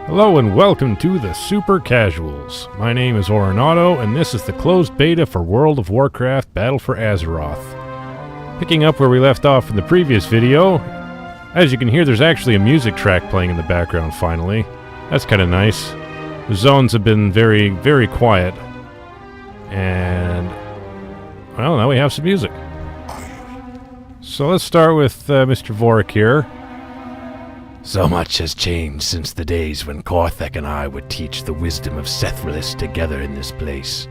Hello and welcome to the Super Casuals. My name is Auronado and this is the closed beta for World of Warcraft Battle for Azeroth. Picking up where we left off in the previous video, as you can hear there's actually a music track playing in the background finally. That's kind of nice. The zones have been very, very quiet. And, well, now we have some music. So let's start with Mr. Vorik here. So much has changed since the days when Korthek and I would teach the wisdom of Sethrillis together in this place.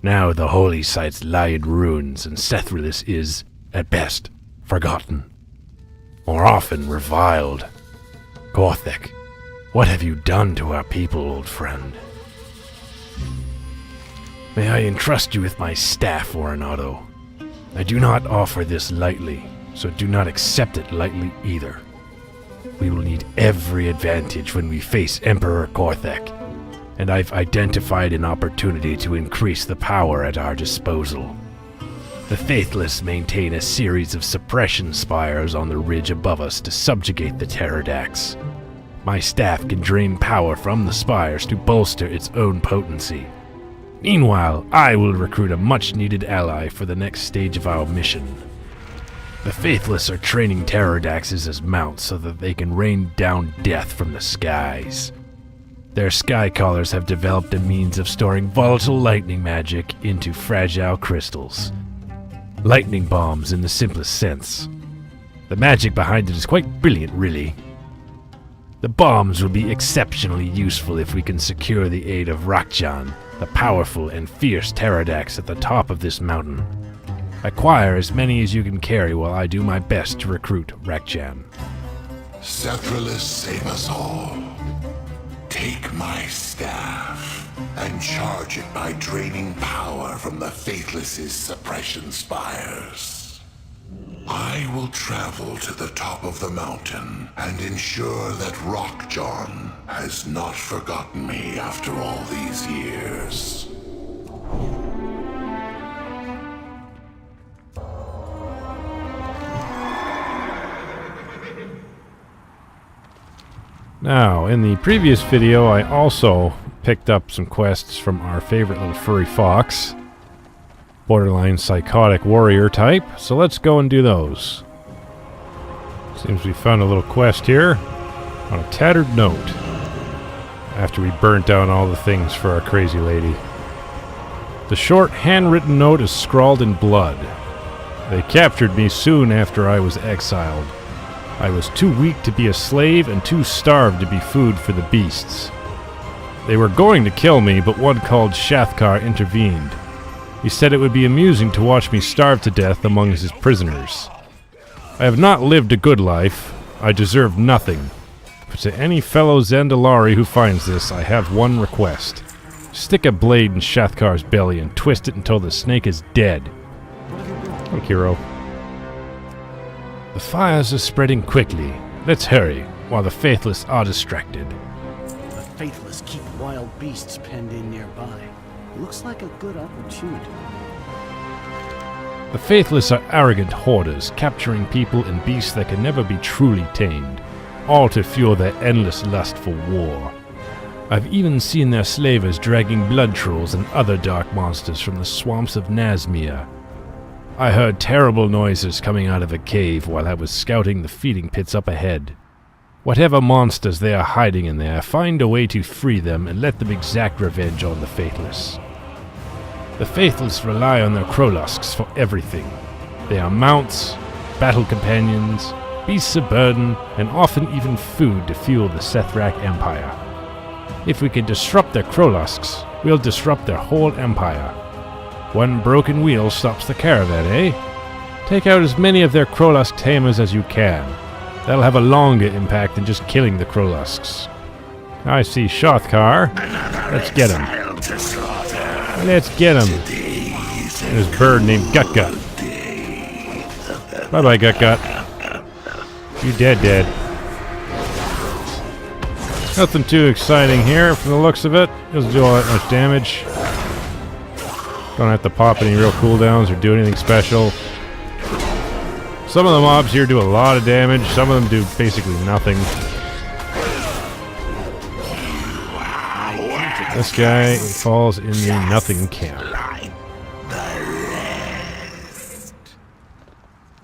Now the holy sites lie in ruins, and Sethrillis is, at best, forgotten. More often reviled. Korthek, what have you done to our people, old friend? May I entrust you with my staff, Auronado? I do not offer this lightly, so do not accept it lightly either. We will need every advantage when we face Emperor Korthek, and I've identified an opportunity to increase the power at our disposal. The Faithless maintain a series of suppression spires on the ridge above us to subjugate the Pterodax. My staff can drain power from the spires to bolster its own potency. Meanwhile, I will recruit a much-needed ally for the next stage of our mission. The Faithless are training Pterodaxes as mounts so that they can rain down death from the skies. Their Skycallers have developed a means of storing volatile lightning magic into fragile crystals. Lightning bombs in the simplest sense. The magic behind it is quite brilliant, really. The bombs will be exceptionally useful if we can secure the aid of Rakjan, the powerful and fierce Pterodax at the top of this mountain. Acquire as many as you can carry while I do my best to recruit Rakjan. Sethrillis, save us all. Take my staff and charge it by draining power from the Faithless's suppression spires. I will travel to the top of the mountain and ensure that Rakjan has not forgotten me after all these years. Now, in the previous video, I also picked up some quests from our favorite little furry fox. Borderline psychotic warrior type, so let's go and do those. Seems we found a little quest here on a tattered note after we burnt down all the things for our crazy lady. The short handwritten note is scrawled in blood. They captured me soon after I was exiled. I was too weak to be a slave and too starved to be food for the beasts. They were going to kill me, but one called Shathkar intervened. He said it would be amusing to watch me starve to death among his prisoners. I have not lived a good life. I deserve nothing. But to any fellow Zandalari who finds this, I have one request. Stick a blade in Shathkar's belly and twist it until the snake is dead. Oh, hero. The fires are spreading quickly. Let's hurry, while the Faithless are distracted. The Faithless keep wild beasts penned in nearby. Looks like a good opportunity. The Faithless are arrogant hoarders, capturing people and beasts that can never be truly tamed, all to fuel their endless lust for war. I've even seen their slavers dragging blood trolls and other dark monsters from the swamps of Nazmir. I heard terrible noises coming out of a cave while I was scouting the feeding pits up ahead. Whatever monsters they are hiding in there, find a way to free them and let them exact revenge on the Faithless. The Faithless rely on their Krolusks for everything. They are mounts, battle companions, beasts of burden, and often even food to fuel the Snek Empire. If we can disrupt their Krolusks, we'll disrupt their whole empire. One broken wheel stops the caravan, eh? Take out as many of their Krolusk tamers as you can. That'll have a longer impact than just killing the Krolusks. I see Shathkar. Let's get him. Let's get him. And his bird named Gut-Gut. Bye-bye, Gut-Gut. You dead. Nothing too exciting here from the looks of it. Doesn't do all that much damage. Don't have to pop any real cooldowns or do anything special. Some of the mobs here do a lot of damage, some of them do basically nothing. This guy falls in the nothing camp.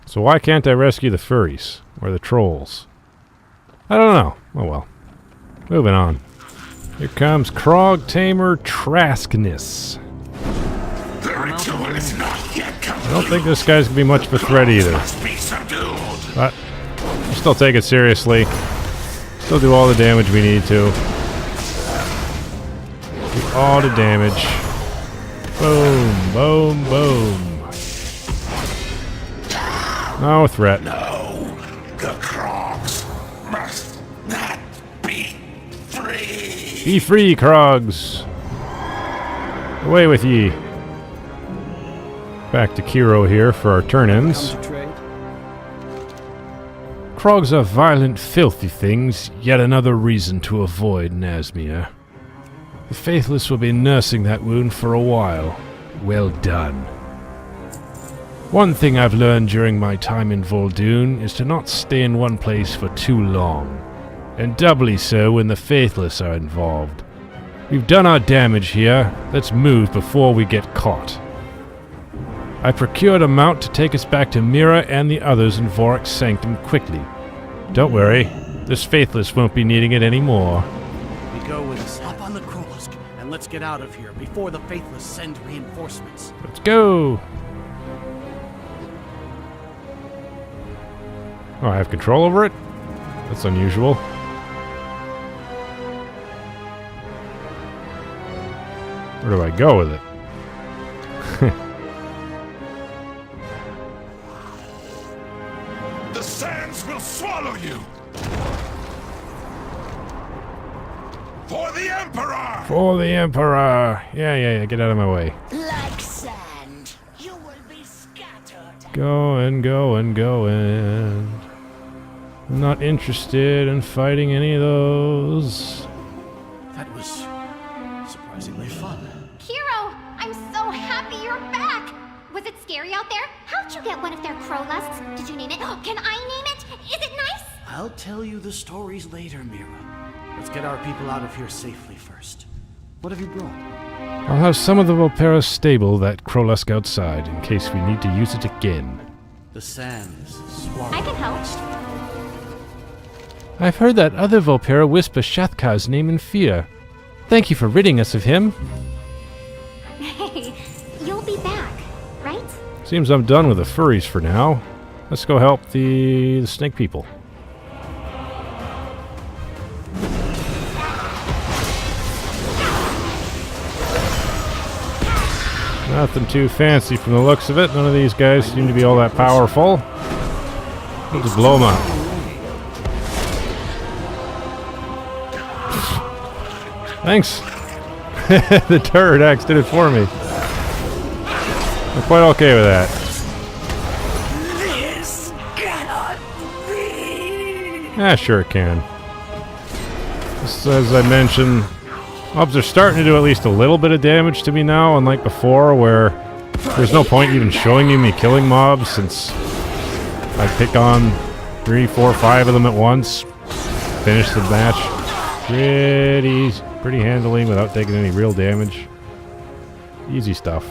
So why can't I rescue the furries? Or the trolls? I don't know. Oh well. Moving on. Here comes Krog Tamer Traskness. I don't think this guy's gonna be much of a threat either. But we'll still take it seriously. Still do all the damage we need to. Do all the damage. Boom, boom, boom. No threat. No, the Krogs must not be free. Be free, Krogs. Away with ye. Back to Kiro here for our turn-ins. Krogs are violent, filthy things, yet another reason to avoid Nazmir. The Faithless will be nursing that wound for a while. Well done. One thing I've learned during my time in Vol'dun is to not stay in one place for too long, and doubly so when the Faithless are involved. We've done our damage here, let's move before we get caught. I procured a mount to take us back to Mira and the others in Vorac's Sanctum quickly. Don't worry, this Faithless won't be needing it anymore. We go with us. Hop on the Krollusk, and let's get out of here before the Faithless send reinforcements. Let's go! Oh, I have control over it? That's unusual. Where do I go with it? The sands will swallow you. For the Emperor! For the Emperor! Yeah, get out of my way. Like sand, you will be scattered. Going. I'm not interested in fighting any of those. That was surprisingly fun. Kiro, I'm so happy you're back! Was it scary out there? How'd you get one of their Krollusks? Did you name it? Can I name it? Is it nice? I'll tell you the stories later, Mira. Let's get our people out of here safely first. What have you brought? I'll have some of the Volpera stable that Krollusk outside in case we need to use it again. The sands swallow. I can help. I've heard that other Volpera whisper Shathkar's name in fear. Thank you for ridding us of him. Hey, you'll be back, right? Seems I'm done with the furries for now. Let's go help the snake people. Nothing too fancy from the looks of it. None of these guys seem to be all that powerful. We'll just blow them up. Thanks. The turret axe did it for me. I'm quite okay with that. This cannot be. Sure it can. Just as I mentioned, mobs are starting to do at least a little bit of damage to me now, unlike before, where there's no point even showing you me killing mobs, since I pick on 3, 4, 5 of them at once, finish the match pretty handily without taking any real damage. Easy stuff.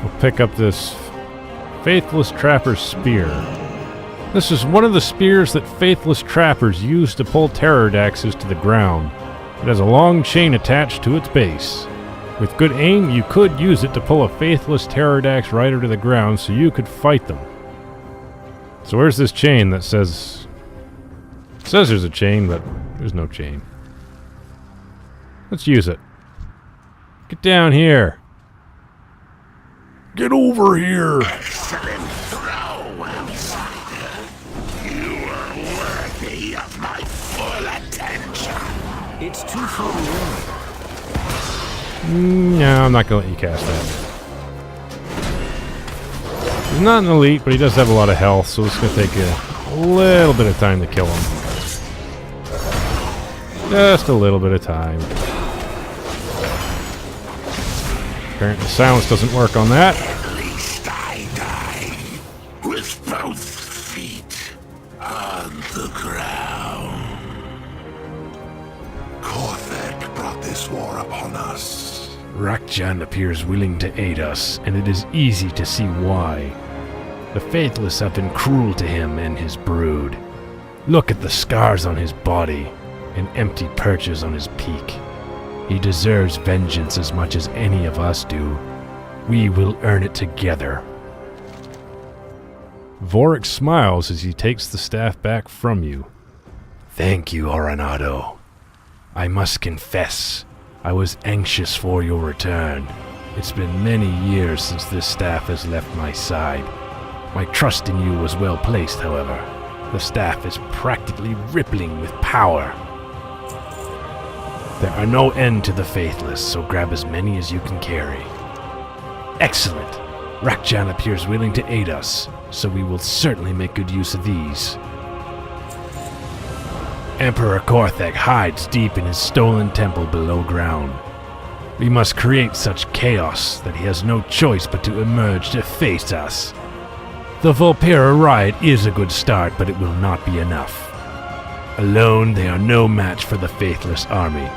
We'll pick up this Faithless Trapper's Spear. This is one of the spears that Faithless Trappers use to pull Pterodaxes to the ground. It has a long chain attached to its base. With good aim, you could use it to pull a Faithless Pterodax rider to the ground so you could fight them. So where's this chain that says... It says there's a chain, but there's no chain. Let's use it. Get down here. Get over here. Excellent throw, outsider. You are worthy of my full attention. It's too far away. No, I'm not going to let you cast that. He's not an elite, but he does have a lot of health, so it's going to take a little bit of time to kill him. Just a little bit of time. Apparently silence doesn't work on that. At least I die with both feet on the ground. Korthek brought this Rakjan appears willing to aid us, and it is easy to see why. The Faithless have been cruel to him and his brood. Look at the scars on his body and empty perches on his peak. He deserves vengeance as much as any of us do. We will earn it together. Vorik smiles as he takes the staff back from you. Thank you, Auronado. I must confess, I was anxious for your return. It's been many years since this staff has left my side. My trust in you was well placed, however. The staff is practically rippling with power. There are no end to the Faithless, so grab as many as you can carry. Excellent! Rakjan appears willing to aid us, so we will certainly make good use of these. Emperor Korthek hides deep in his stolen temple below ground. We must create such chaos that he has no choice but to emerge to face us. The Volpera riot is a good start, but it will not be enough. Alone, they are no match for the Faithless army.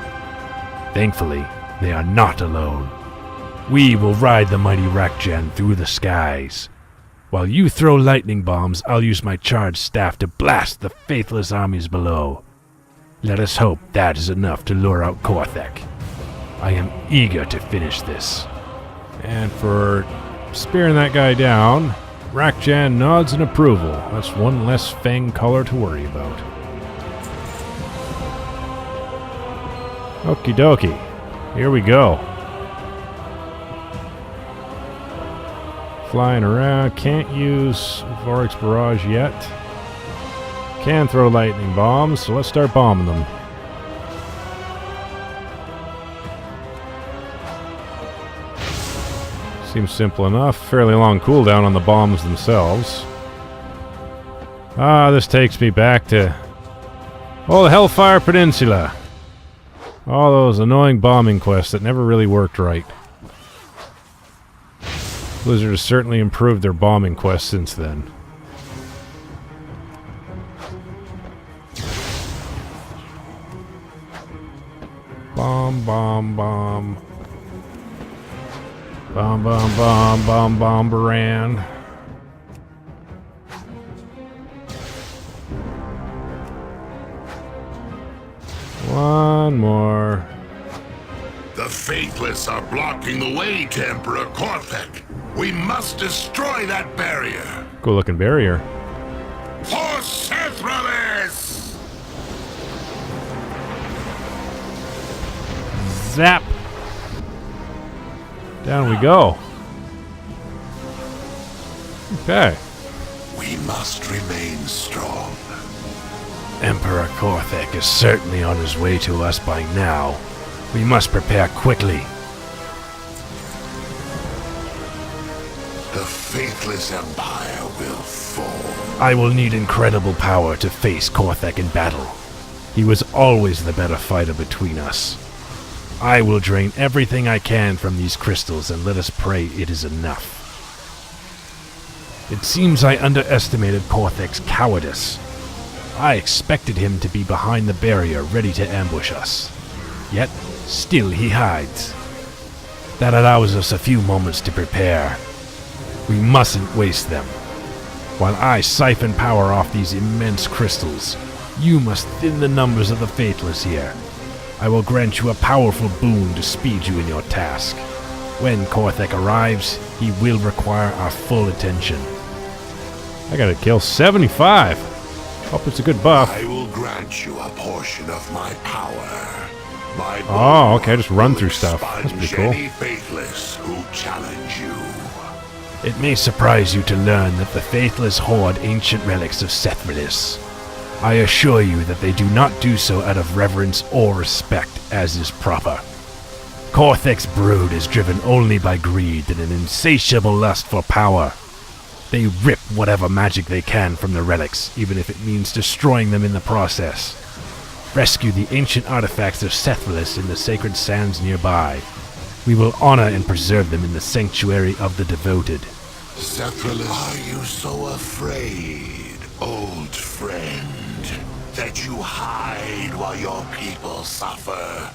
Thankfully, they are not alone. We will ride the mighty Rakjan through the skies. While you throw lightning bombs, I'll use my charged staff to blast the Faithless armies below. Let us hope that is enough to lure out Korthek. I am eager to finish this. And for spearing that guy down, Rakjan nods in approval. That's one less fang color to worry about. Okie dokie. Here we go. Flying around. Can't use Vorik's barrage yet. Can throw lightning bombs, so let's start bombing them. Seems simple enough. Fairly long cooldown on the bombs themselves. Ah, this takes me back to... oh, the Hellfire Peninsula. All those annoying bombing quests that never really worked right. Blizzard has certainly improved their bombing quests since then. Bomb, bomb, bomb. Bomb, bomb, bomb, bomb, bomberan. One more. The Faithless are blocking the way to Emperor Korthek. We must destroy that barrier. Cool looking barrier. For Sethralis! Zap! Down we go. Okay. We must remain strong. Emperor Korthek is certainly on his way to us by now. We must prepare quickly. The Faithless Empire will fall. I will need incredible power to face Korthek in battle. He was always the better fighter between us. I will drain everything I can from these crystals and let us pray it is enough. It seems I underestimated Korthek's cowardice. I expected him to be behind the barrier ready to ambush us. Yet, still he hides. That allows us a few moments to prepare. We mustn't waste them. While I siphon power off these immense crystals, you must thin the numbers of the Faithless here. I will grant you a powerful boon to speed you in your task. When Korthek arrives, he will require our full attention. I gotta kill 75. Hope it's a good buff. I will grant you a portion of my power. My Oh, okay, just run through will stuff. That's pretty expunge cool. any Faithless who challenge you. It may surprise you to learn that the Faithless hoard ancient relics of Sethralis. I assure you that they do not do so out of reverence or respect, as is proper. Korthek's brood is driven only by greed and an insatiable lust for power. They rip whatever magic they can from the relics, even if it means destroying them in the process. Rescue the ancient artifacts of Sethralis in the sacred sands nearby. We will honor and preserve them in the sanctuary of the devoted. Sethralis, are you so afraid, old friend, that you hide while your people suffer?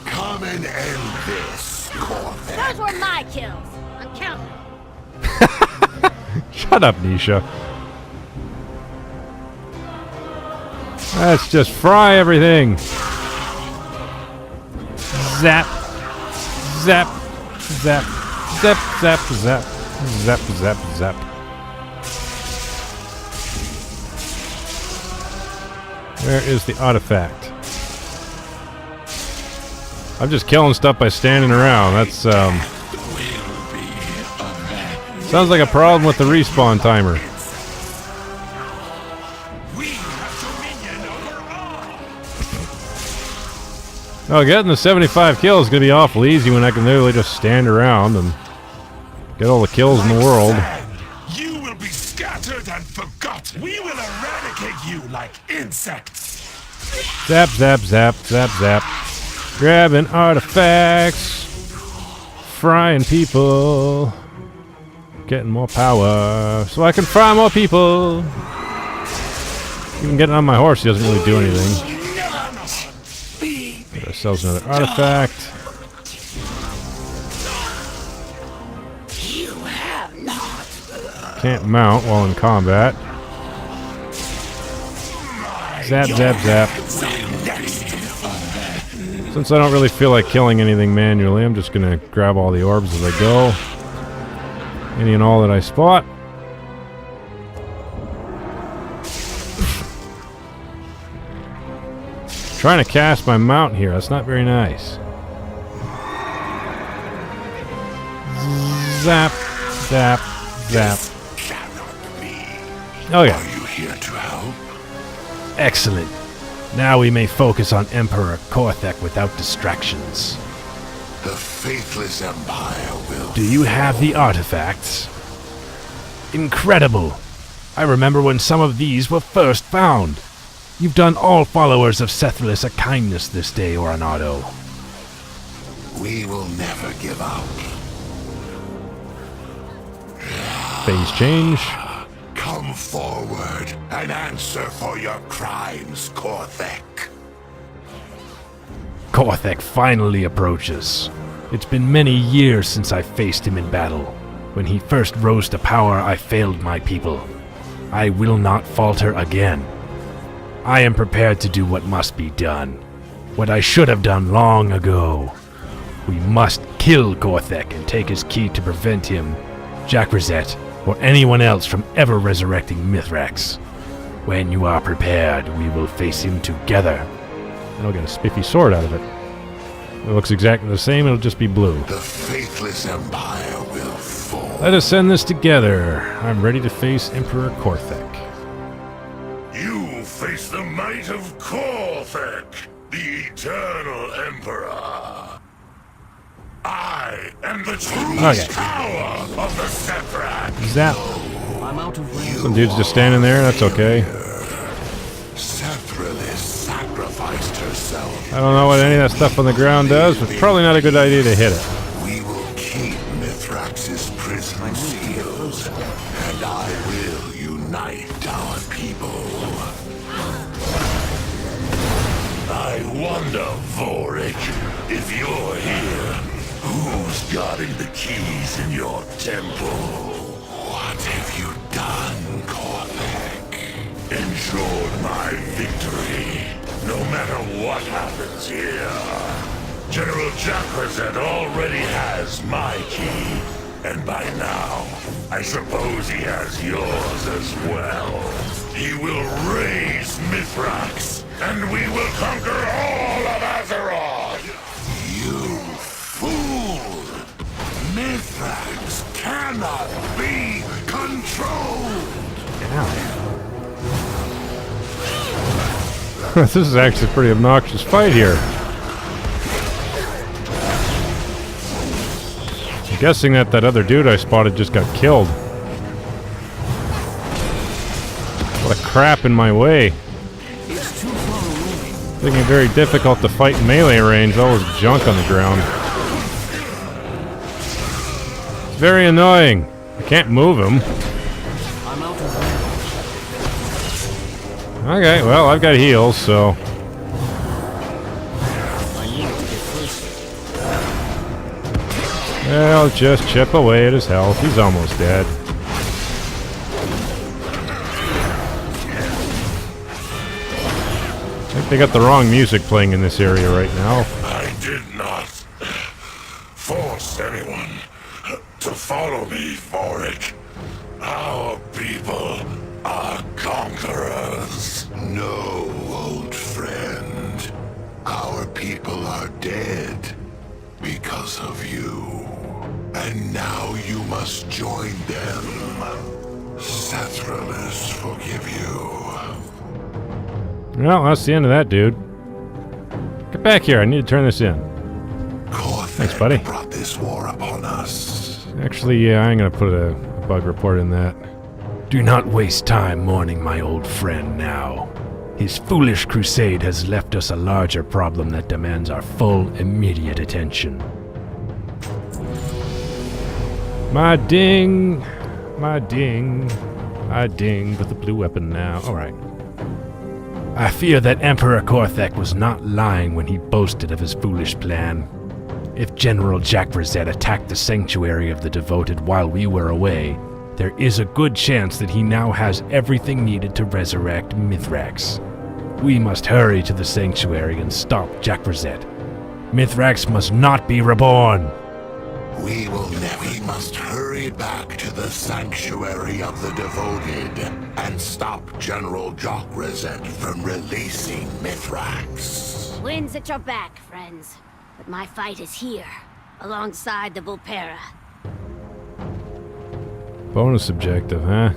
Come and end this. Corvette. Those were my kills. I'm counting. Shut up, Nisha. Let's just fry everything. Zap. Zap. Zap. Zap. Zap. Zap. Zap. Zap. Zap. Where is the artifact? I'm just killing stuff by standing around. That's, sounds like a problem with the respawn timer. Oh, getting the 75 kills is going to be awful easy when I can literally just stand around and get all the kills in the world. You will be scattered and forgotten. We will eradicate you like insects. Zap, zap, zap, zap, zap. Grabbing artifacts. Frying people. Getting more power so I can fry more people. Even getting on my horse doesn't really do anything. Get ourselves another artifact. Can't mount while in combat. Zap, zap, zap. Since I don't really feel like killing anything manually, I'm just gonna grab all the orbs as I go. Any and all that I spot. Trying to cast my mount here, that's not very nice. Zap, zap, zap. Oh yeah. Are you here to help? Excellent. Now we may focus on Emperor Korthek without distractions. The faithless empire will. Do you have the artifacts? Incredible! I remember when some of these were first found. You've done all followers of Sethless a kindness this day, Auronado. We will never give up. Phase change. Come forward and answer for your crimes, Korthek. Korthek finally approaches. It's been many years since I faced him in battle. When he first rose to power, I failed my people. I will not falter again. I am prepared to do what must be done. What I should have done long ago. We must kill Korthek and take his key to prevent him, Jakrazet, or anyone else from ever resurrecting Mithrax. When you are prepared, we will face him together. And I'll get a spiffy sword out of it. It looks exactly the same, it'll just be blue. The faithless empire will fall. Let us send this together. I'm ready to face Emperor Korthek. You face the might of Korthek, the eternal emperor. I am the true power of the Sephiroth. Zap. I'm out of range. Some dude's just standing there, that's okay. Sephiroth sacrificed herself. I don't know what any of that stuff on the ground does, but it's probably not a good idea to hit it. We will keep Mithrax's prison sealed, and I will unite our people. I wonder, Vorik, if you're here, who's guarding the keys in your temple? What have you done, Korthek? Ensured my victory, no matter what happens here. General Jakrazet already has my key, and by now, I suppose he has yours as well. He will raise Mithrax, and we will conquer all of Azeroth! You fool! Mithrax cannot be controlled! This is actually a pretty obnoxious fight here. I'm guessing that other dude I spotted just got killed. What a crap in my way. Making it very difficult to fight in melee range, all this junk on the ground. It's very annoying. I can't move him. I'm out of range. Okay, well, I've got heals, so... I need to get closer. Well, just chip away at his health. He's almost dead. I think they got the wrong music playing in this area right now. I did not force anyone to follow me for it. Our people are conquerors. No, old friend. Our people are dead because of you. And now you must join them. Sethralis forgive you. Well, that's the end of that, dude. Get back here. I need to turn this in. Thanks, buddy. Brought this war upon us. Actually, yeah, I'm going to put a bug report in that. Do not waste time mourning my old friend now. His foolish crusade has left us a larger problem that demands our full, immediate attention. My ding. My ding. I ding with the blue weapon now. Alright. I fear that Emperor Korthek was not lying when he boasted of his foolish plan. If General Jack Verzet attacked the Sanctuary of the Devoted while we were away, there is a good chance that he now has everything needed to resurrect Mithrax. We must hurry to the Sanctuary and stop Jack Verzet. Mithrax must not be reborn! We must hurry back to the Sanctuary of the Devoted and stop General Jock Reset from releasing Mithrax. Wind's at your back, friends. But my fight is here, alongside the Volpera. Bonus objective, huh?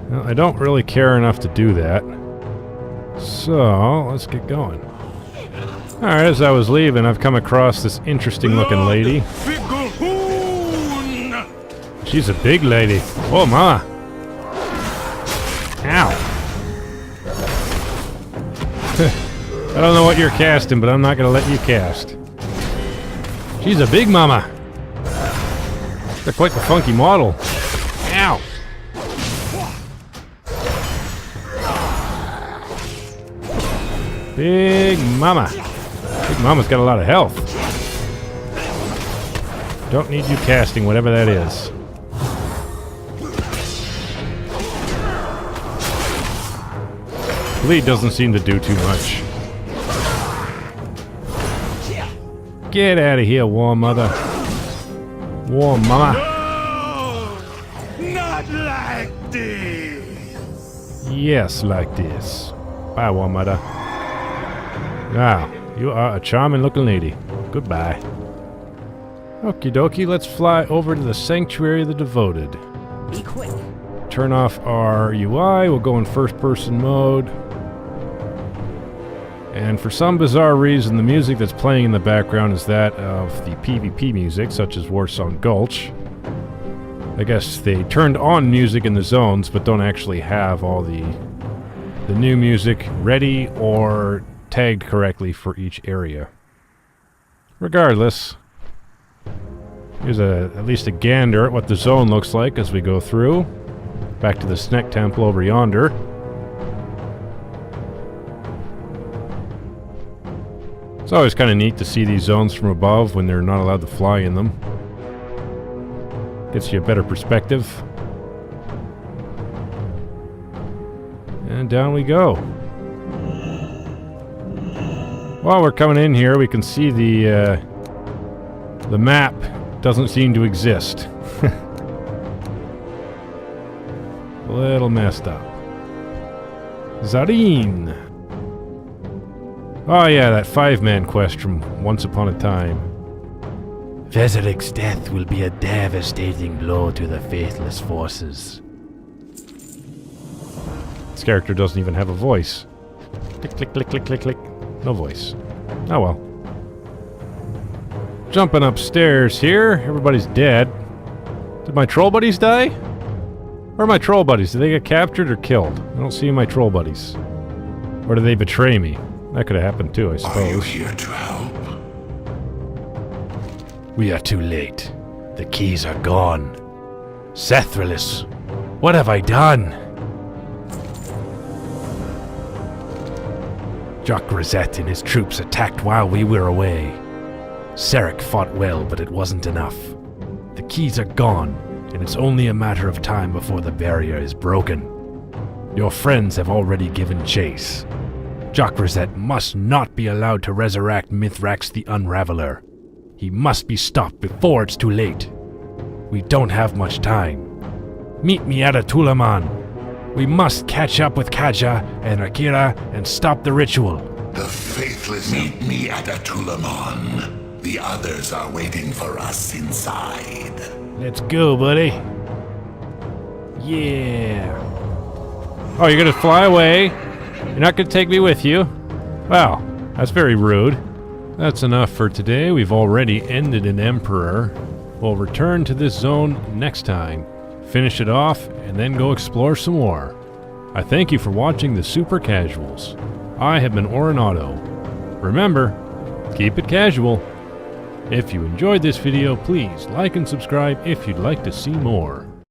Well, I don't really care enough to do that. So, let's get going. Alright, as I was leaving, I've come across this interesting looking lady. She's a big lady. Oh, ma. Ow. I don't know what you're casting, but I'm not going to let you cast. She's a big mama. They're quite the funky model. Ow. Big mama. Big mama's got a lot of health. Don't need you casting, whatever that is. Bleed doesn't seem to do too much. Get out of here, war mother. War mama. No, not like this. Yes, like this. Bye, war mother. Wow, you are a charming looking lady. Goodbye. Okie dokie, let's fly over to the Sanctuary of the Devoted. Be quick. Turn off our UI, we'll go in first person mode. And for some bizarre reason, the music that's playing in the background is that of the PvP music, such as Warsong Gulch. I guess they turned on music in the zones, but don't actually have all the new music ready or tagged correctly for each area. Regardless, here's at least a gander at what the zone looks like as we go through. Back to the Snek Temple over yonder. It's always kind of neat to see these zones from above when they're not allowed to fly in them. Gets you a better perspective. And down we go. While we're coming in here, we can see the map doesn't seem to exist. A little messed up. Zareen! Oh yeah, that 5-man quest from Once Upon a Time. Vezerik's death will be a devastating blow to the Faithless forces. This character doesn't even have a voice. Click, click, click, click, click, click. No voice. Oh well. Jumping upstairs here. Everybody's dead. Did my troll buddies die? Where are my troll buddies? Did they get captured or killed? I don't see my troll buddies. Or did they betray me? That could have happened too, I suppose. Are you here to help? We are too late. The keys are gone. Sethralis, what have I done? Jock Rosette and his troops attacked while we were away. Sarek fought well, but it wasn't enough. The keys are gone, and it's only a matter of time before the barrier is broken. Your friends have already given chase. Jokrazet must not be allowed to resurrect Mithrax the Unraveler. He must be stopped before it's too late. We don't have much time. Meet me at Atulaman. We must catch up with Kaja and Akira and stop the ritual. The faithless meet me at Atulaman. The others are waiting for us inside. Let's go, buddy. Yeah. Oh, you're gonna fly away? You're not gonna take me with you? Wow, that's very rude. That's enough for today. We've already ended an Emperor. We'll return to this zone next time, finish it off, and then go explore some more. I thank you for watching the Super Casuals. I have been Auronado. Remember, keep it casual. If you enjoyed this video, please like and subscribe if you'd like to see more.